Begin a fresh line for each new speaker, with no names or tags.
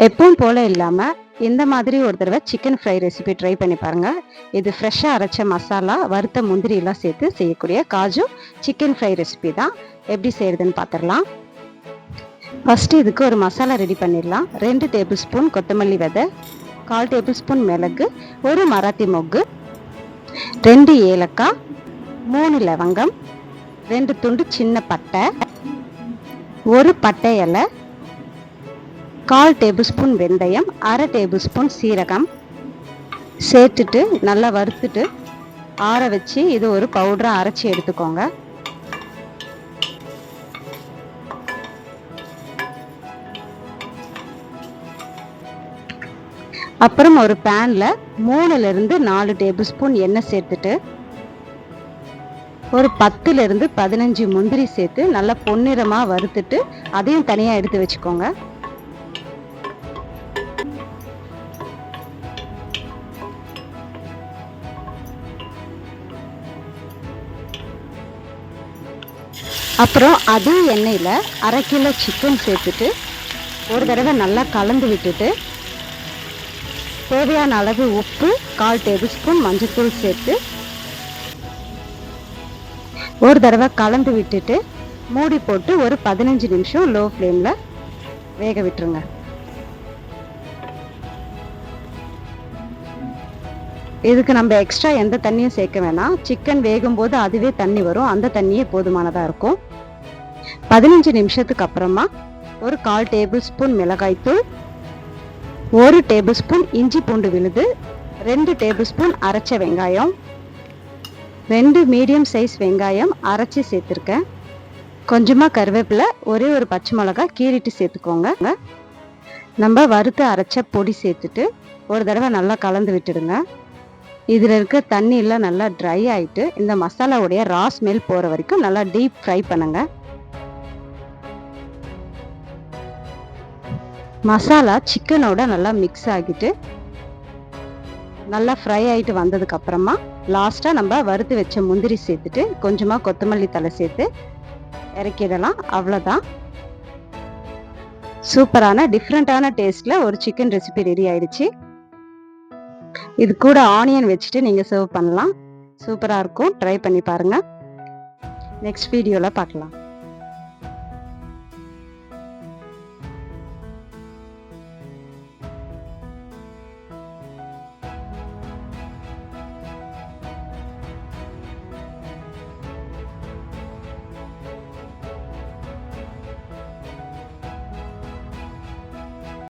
எப்பவும் போல இல்லாமல் இந்த மாதிரி ஒரு தடவை சிக்கன் ஃப்ரை ரெசிபி ட்ரை பண்ணி பாருங்கள். இது ஃப்ரெஷ்ஷாக அரைச்ச மசாலா, வறுத்த முந்திரியெல்லாம் சேர்த்து செய்யக்கூடிய காஜு சிக்கன் ஃப்ரை ரெசிபி தான். எப்படி செய்கிறதுன்னு பார்த்துடலாம். ஃபஸ்ட்டு இதுக்கு ஒரு மசாலா ரெடி பண்ணிடலாம். 2 டேபிள் ஸ்பூன் கொத்தமல்லி விதை, 1/4 டேபிள் ஸ்பூன் மிளகு, ஒரு மராத்தி மொக்கு, 2 ஏலக்காய், 3 லவங்கம், 2 துண்டு சின்ன பட்டை, ஒரு பட்டை இலை, 1/4 டேபிள் ஸ்பூன் வெந்தயம், 1/2 டேபிள் ஸ்பூன் சீரகம் சேர்த்துட்டு நல்லா வறுத்துட்டு ஆற வச்சு இது ஒரு பவுடராக அரைச்சி எடுத்துக்கோங்க. அப்புறம் ஒரு பேனில் 3லிருந்து 4 டேபிள் ஸ்பூன் எண்ணெய் சேர்த்துட்டு ஒரு 10லிருந்து 15 முந்திரி சேர்த்து நல்லா பொன்னிறமாக வறுத்துட்டு அதையும் தனியாக எடுத்து வச்சுக்கோங்க. அப்புறம் அதே எண்ணெயில் 1/2 கிலோ சிக்கன் சேர்த்துட்டு ஒரு தடவை நல்லா கலந்து விட்டுட்டு தேவையான அளவு உப்பு, 1/4 டேபிள் ஸ்பூன் மஞ்சள்தூள் சேர்த்து ஒரு தடவை கலந்து விட்டுட்டு மூடி போட்டு ஒரு 15 நிமிஷம் லோ ஃப்ளேமில் வேக விட்டுருங்க. இதுக்கு நம்ம எக்ஸ்ட்ரா எந்த தண்ணியும் சேர்க்க வேணாம். சிக்கன் வேகும்போது அதுவே தண்ணி வரும், அந்த தண்ணியே போதுமானதாக இருக்கும். 15 நிமிஷத்துக்கு அப்புறமா ஒரு 1/4 டேபிள் ஸ்பூன் மிளகாய்த்தூள், 1 டேபிள் ஸ்பூன் இஞ்சி பூண்டு விழுது, 2 டேபிள் ஸ்பூன் அரைச்ச வெங்காயம், 2 மீடியம் சைஸ் வெங்காயம் அரைச்சி சேர்த்துருக்கேன், கொஞ்சமாக கருவேப்பிலை, ஒரே ஒரு பச்சை மிளகாய் கீறிட்டு சேர்த்துக்கோங்க. நம்ம வறுத்து அரைச்ச பொடி சேர்த்துட்டு ஒரு தடவை நல்லா கலந்து விட்டுடுங்க. இதில் இருக்க தண்ணியெல்லாம் நல்லா ட்ரை ஆகிட்டு இந்த மசாலாவுடைய ரா ஸ்மெல் போகிற வரைக்கும் நல்லா டீப் ஃப்ரை பண்ணுங்க. மசாலா சிக்கனோட நல்லா மிக்ஸ் ஆகிட்டு நல்லா ஃப்ரை ஆகிட்டு வந்ததுக்கு அப்புறமா லாஸ்ட்டாக நம்ம வறுத்து வச்ச முந்திரி சேர்த்துட்டு கொஞ்சமாக கொத்தமல்லி தழை சேர்த்து இறக்கிடலாம். அவ்வளோதான். சூப்பரான டிஃப்ரெண்ட்டான டேஸ்ட்டில் ஒரு சிக்கன் ரெசிபி ரெடி ஆயிடுச்சு. இது கூட ஆனியன் வச்சுட்டு நீங்கள் சர்வ் பண்ணலாம். சூப்பராக இருக்கும். ட்ரை பண்ணி பாருங்கள். நெக்ஸ்ட் வீடியோவில் பார்க்கலாம்.